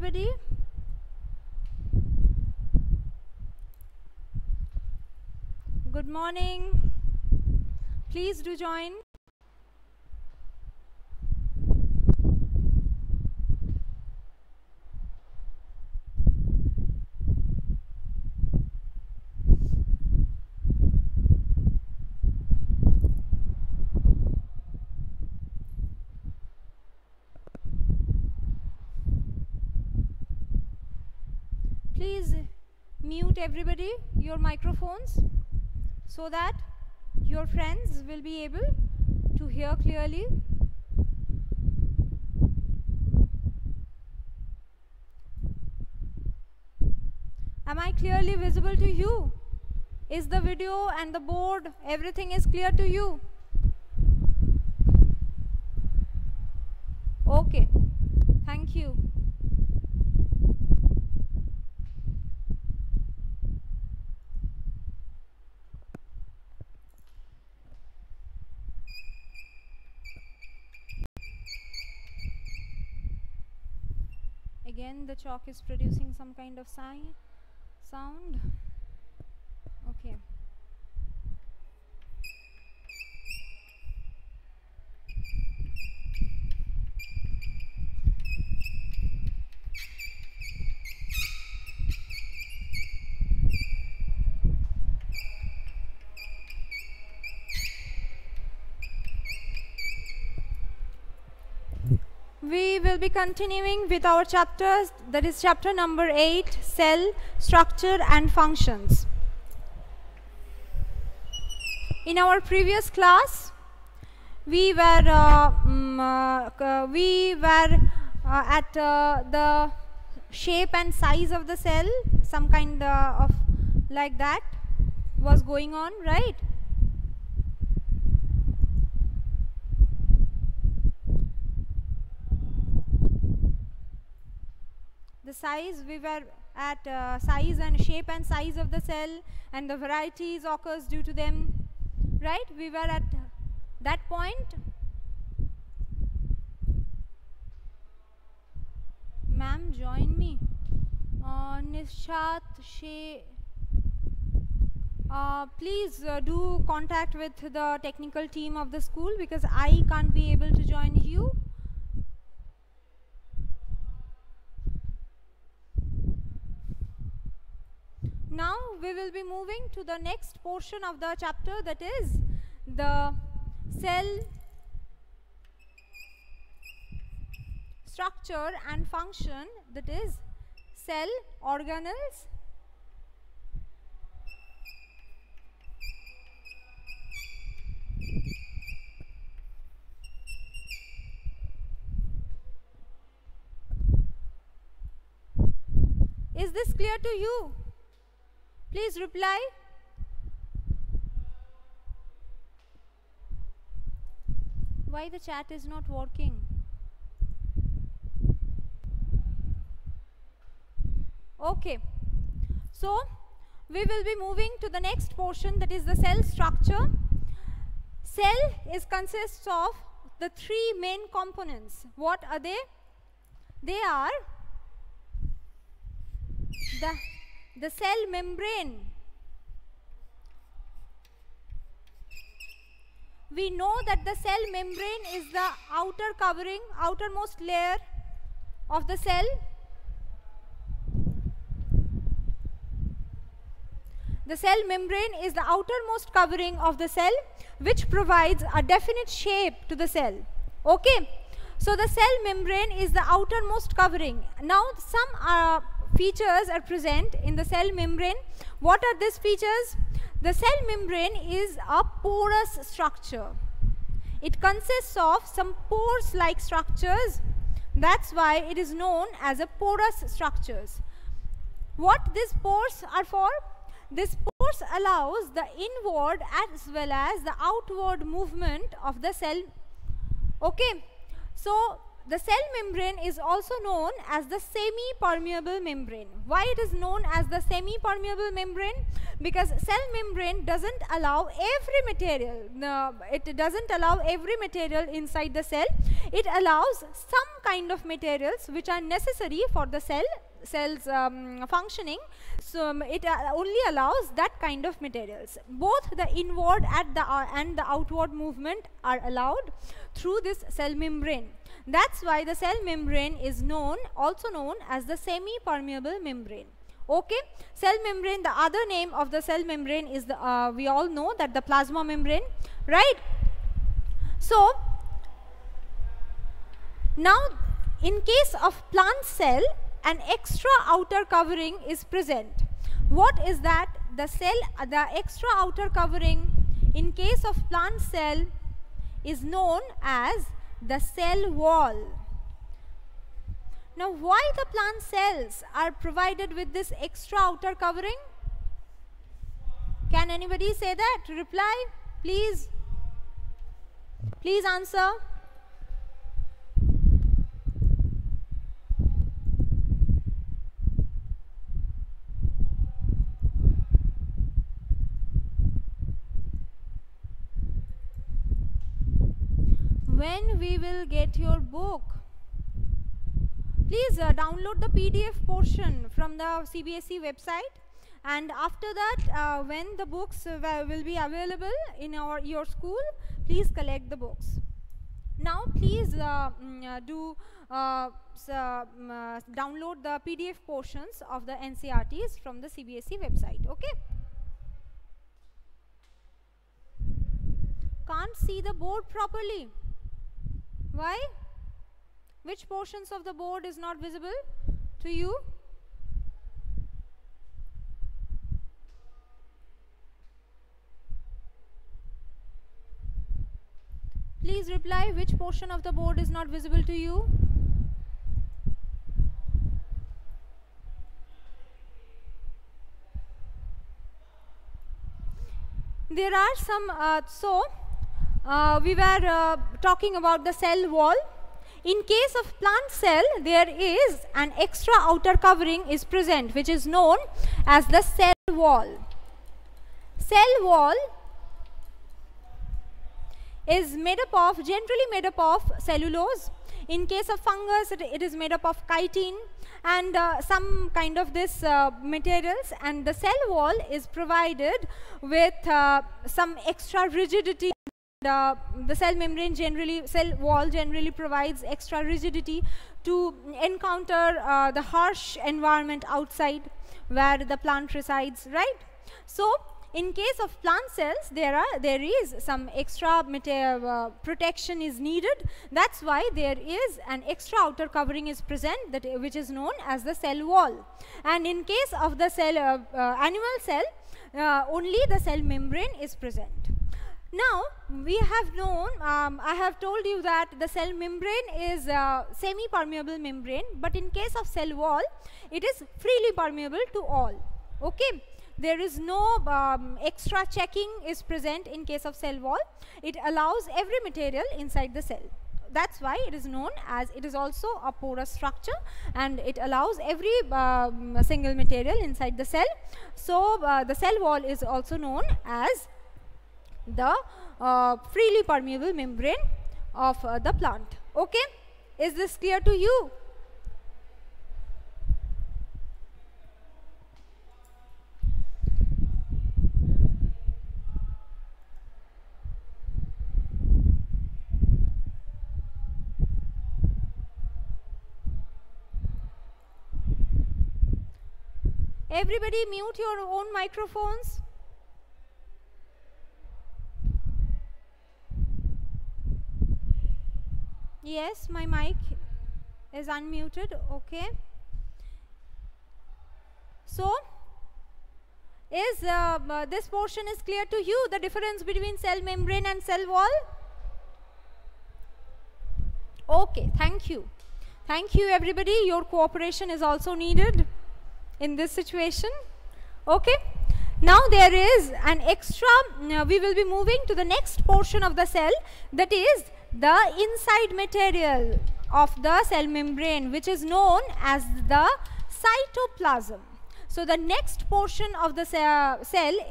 everybody? Good morning. Please do join. Please mute everybody, your microphones, so that your friends will be able to hear clearly. Am I clearly visible to you? Is the video and the board, everything is clear to you? Okay, thank you. Again, the chalk is producing some kind of sound. Okay. We will be continuing with our chapters, that is chapter number 8, Cell, Structure and Functions. In our previous class, we were at the shape and size of the cell, some kind of like that was going on, right? The size, we were at size and shape and size of the cell, and the varieties occurs due to them, right? We were at that point. Ma'am, join me. Nishat, please do contact with the technical team of the school, because I can't be able to join you. Now we will be moving to the next portion of the chapter, that is the cell, structure and function, that is cell organelles. Is this clear to you? Please reply. Why the chat is not working? Okay. So, we will be moving to the next portion, that is the cell structure. Cell consists of the three main components. What are they? They are the cell membrane. We know that the cell membrane is the outer covering, outermost layer of the cell. The cell membrane is the outermost covering of the cell, which provides a definite shape to the cell. Okay. So the cell membrane is the outermost covering. Now some features are present in the cell membrane. What are these features? The cell membrane is a porous structure. It consists of some pores-like structures. That's why it is known as a porous structures. What these pores are for? This pores allows the inward as well as the outward movement of the cell. Okay. So the cell membrane is also known as the semi-permeable membrane. Why it is known as the semi-permeable membrane? Because cell membrane doesn't allow every material, it doesn't allow every material inside the cell. It allows some kind of materials which are necessary for the cell's functioning. So it only allows that kind of materials. Both the inward and the outward movement are allowed through this cell membrane. That's why the cell membrane is also known as the semi-permeable membrane. Okay, cell membrane, the other name of the cell membrane is the we all know that the plasma membrane, right? So now in case of plant cell, an extra outer covering is present. What is that? The extra outer covering in case of plant cell is known as the cell wall. Now, why the plant cells are provided with this extra outer covering? Can anybody say that? Reply, please. Please answer. When we will get your book? Please download the PDF portion from the CBSE website, and after that when the books will be available in your school, please collect the books. Now please download the PDF portions of the NCERTs from the CBSE website. Okay. Can't see the board properly. Why? Which portions of the board is not visible to you? Please reply, which portion of the board is not visible to you? There are some, we were talking about the cell wall. In case of plant cell, there is an extra outer covering is present, which is known as the cell wall. Cell wall is generally made up of cellulose. In case of fungus, it is made up of chitin and some kind of this materials, and the cell wall is provided with some extra rigidity. The cell wall generally provides extra rigidity to encounter the harsh environment outside where the plant resides, right? So in case of plant cells, there is some extra protection is needed. That's why there is an extra outer covering is present, which is known as the cell wall. And in case of the animal cell, only the cell membrane is present. Now we have known, I have told you that the cell membrane is semi-permeable membrane, but in case of cell wall, it is freely permeable to all. Okay, there is no extra checking is present in case of cell wall. It allows every material inside the cell. That's why it is known as, it is also a porous structure, and it allows every single material inside the cell. So the cell wall is also known as the freely permeable membrane of the plant. Okay, is this clear to you? Everybody mute your own microphones. Yes, my mic is unmuted. Okay. So, is this portion is clear to you, the difference between cell membrane and cell wall? Okay, thank you. Thank you everybody. Your cooperation is also needed in this situation. Okay. Now there is an extra, we will be moving to the next portion of the cell, that is the inside material. of the cell membrane, which is known as the cytoplasm. So the next portion of the cell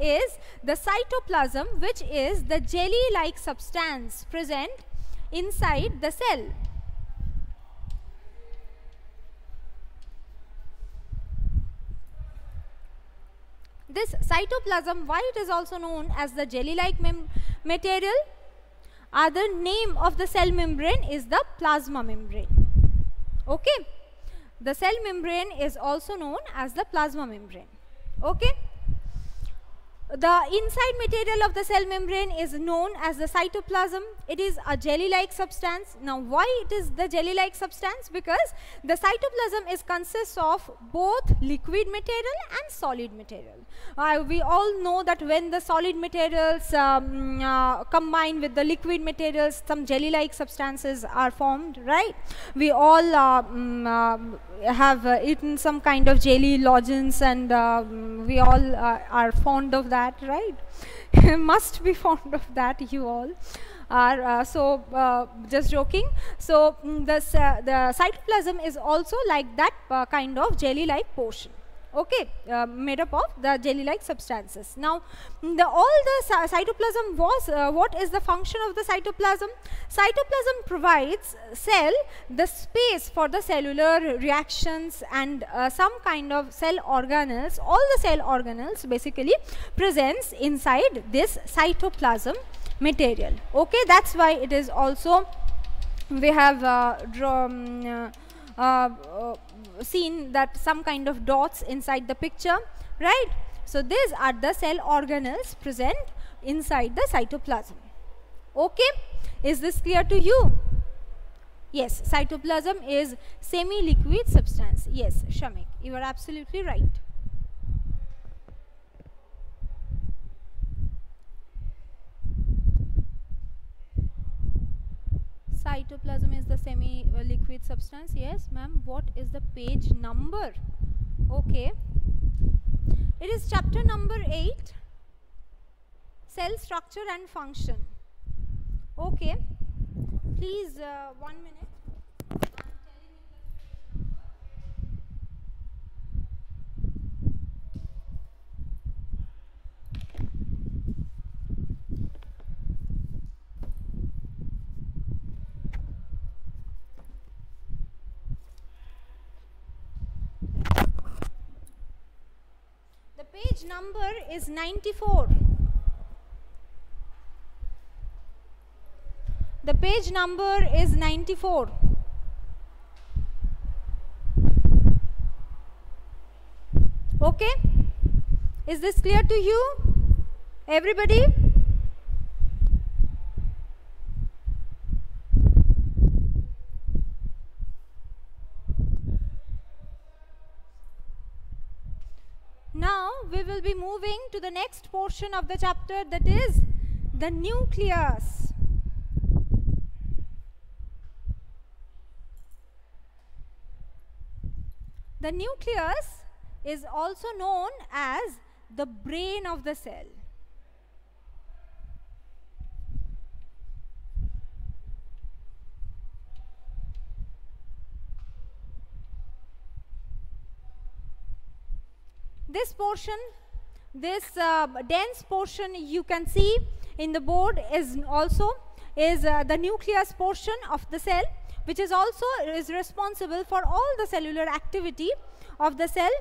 is the cytoplasm, which is the jelly-like substance present inside the cell. This cytoplasm, why it is also known as the jelly-like material? Other name of the cell membrane is the plasma membrane. Okay. The cell membrane is also known as the plasma membrane. Okay. The inside material of the cell membrane is known as the cytoplasm. It is a jelly-like substance. Now, why it is the jelly-like substance? Because the cytoplasm consists of both liquid material and solid material. We all know that when the solid materials combine with the liquid materials, some jelly-like substances are formed, right? We all have eaten some kind of jelly lozenges, and we all are fond of that, right? Must be fond of that, you all are. Just joking. So the cytoplasm is also like that kind of jelly-like portion. Okay, made up of the jelly-like substances. Now, all the cytoplasm was, what is the function of the cytoplasm? Cytoplasm provides cell the space for the cellular reactions and some kind of cell organelles. All the cell organelles basically presents inside this cytoplasm material. Okay, that's why it is also, we have seen that some kind of dots inside the picture, right? So these are the cell organelles present inside the cytoplasm. Okay, is this clear to you? Yes, cytoplasm is semi-liquid substance. Yes, Shamik, you are absolutely right. Cytoplasm is the semi-liquid substance. Yes, ma'am. What is the page number? Okay. It is chapter number 8, cell structure and function. Okay. Please, 1 minute. Page number is 94. The page number is 94. Okay, is this clear to you, everybody? Now we will be moving to the next portion of the chapter, that is the nucleus. The nucleus is also known as the brain of the cell. This portion, this dense portion you can see in the board is also the nucleus portion of the cell, which is also responsible for all the cellular activity of the cell.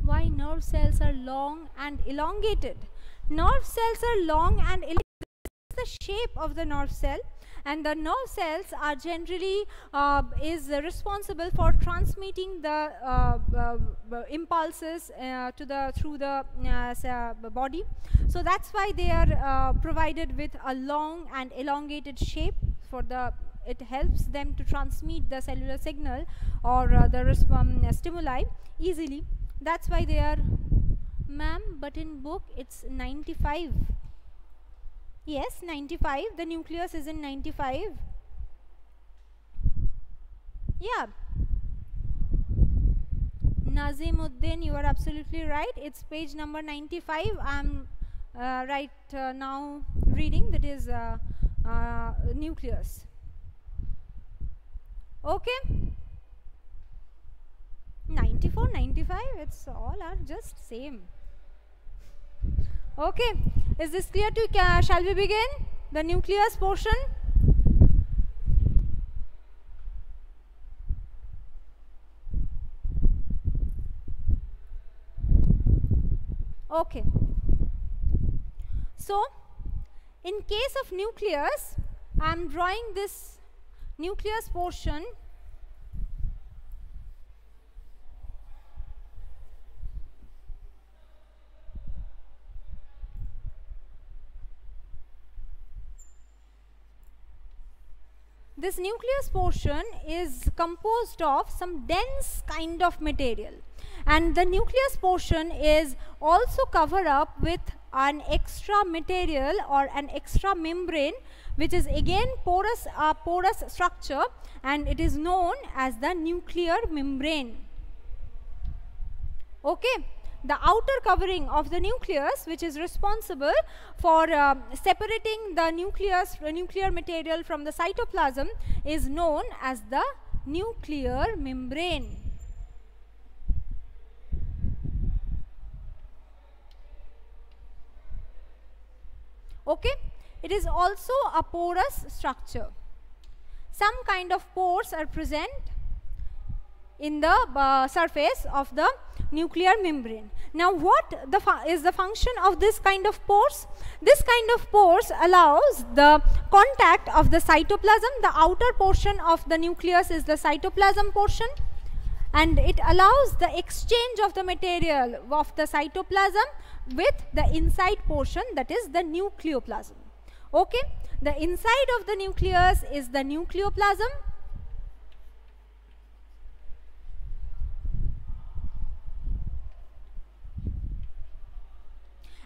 Why nerve cells are long and elongated? Nerve cells are long and elongated. This is the shape of the nerve cell. And the nerve cells are generally responsible for transmitting the impulses through the body. So that's why they are provided with a long and elongated shape for it helps them to transmit the cellular signal or the stimuli easily. That's why they are, ma'am, but in book it's 95. Yes, 95. The nucleus is in 95. Yeah. Nazimuddin, you are absolutely right. It's page number 95. I'm right now reading, that is nucleus. Okay, 94, 95, it's all are just same. Okay, is this clear to you? Shall we begin the nucleus portion? Okay, so in case of nucleus, I am drawing this nucleus portion this nucleus portion is composed of some dense kind of material, and the nucleus portion is also covered up with an extra material or an extra membrane, which is again porous structure, and it is known as the nuclear membrane. Okay, the outer covering of the nucleus, which is responsible for separating the nuclear material from the cytoplasm, is known as the nuclear membrane. Okay, it is also a porous structure. Some kind of pores are present in the surface of the nuclear membrane. Now, what is the function of this kind of pores? This kind of pores allows the contact of the cytoplasm. The outer portion of the nucleus is the cytoplasm portion, and it allows the exchange of the material of the cytoplasm with the inside portion, that is the nucleoplasm. Okay, the inside of the nucleus is the nucleoplasm,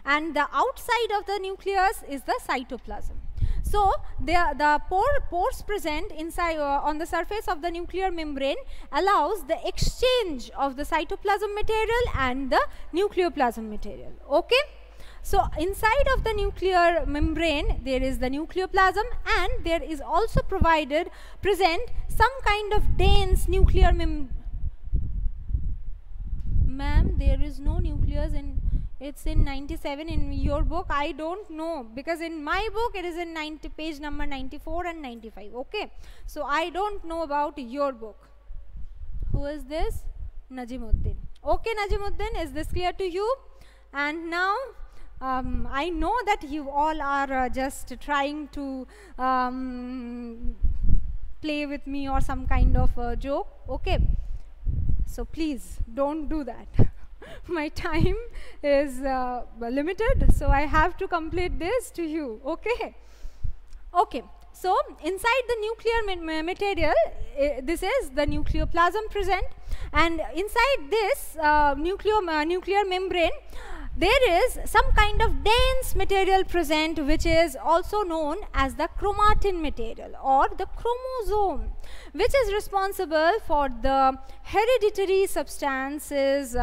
and the outside of the nucleus is the cytoplasm. So, the pores present inside on the surface of the nuclear membrane allows the exchange of the cytoplasm material and the nucleoplasm material. Okay? So, inside of the nuclear membrane there is the nucleoplasm, and there is also present some kind of dense nuclear Ma'am, there is no nucleus in, it's in 97 in your book. I don't know, because in my book it is in page number 94 and 95. Okay, so I don't know about your book. Who is this? Najimuddin. Okay, Najimuddin, is this clear to you? And now I know that you all are just trying to play with me or some kind of joke. Okay, so please don't do that. My time is limited, so I have to complete this to you. Okay. Okay, so inside the nuclear material, this is the nucleoplasm present, and inside this nuclear membrane there is some kind of dense material present, which is also known as the chromatin material or the chromosome, which is responsible for the hereditary substances,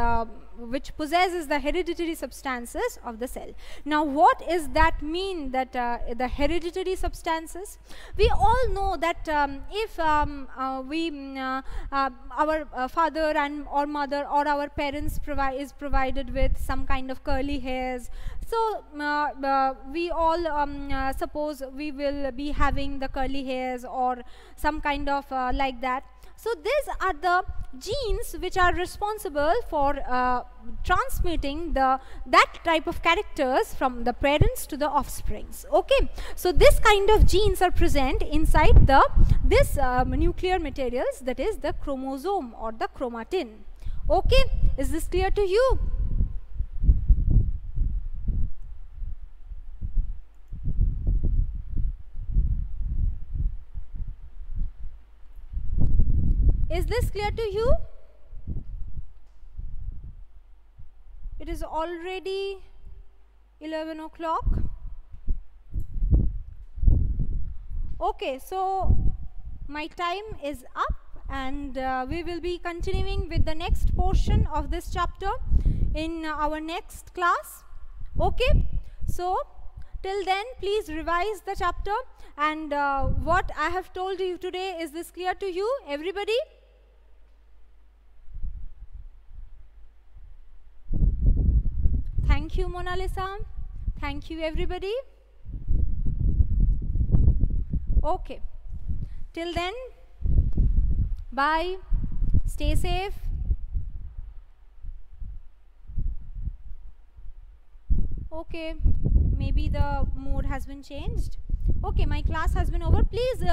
which possesses the hereditary substances of the cell. Now, what is that mean, that the hereditary substances? We all know that if our father and or mother or our parents is provided with some kind of curly hairs, so we all suppose we will be having the curly hairs or some kind of like that. So these are the genes which are responsible for transmitting that type of characters from the parents to the offsprings. Okay, so this kind of genes are present inside this nuclear materials, that is the chromosome or the chromatin. Okay, is this clear to you? Is this clear to you? It is already 11 o'clock. Okay, so my time is up, and we will be continuing with the next portion of this chapter in our next class. Okay, so Till then, please revise the chapter, and what I have told you today, is this clear to you, everybody? Thank you, Mona Lisa. Thank you, everybody. Okay. Till then, bye. Stay safe. Okay, maybe the mode has been changed. Okay, my class has been over. Please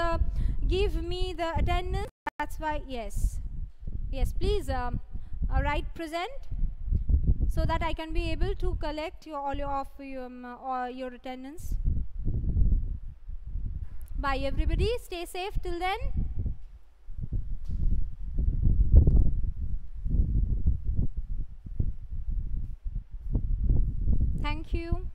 give me the attendance. That's why, yes. Yes, please write present, so that I can be able to collect all your attendance. Bye, everybody. Stay safe till then. Thank you.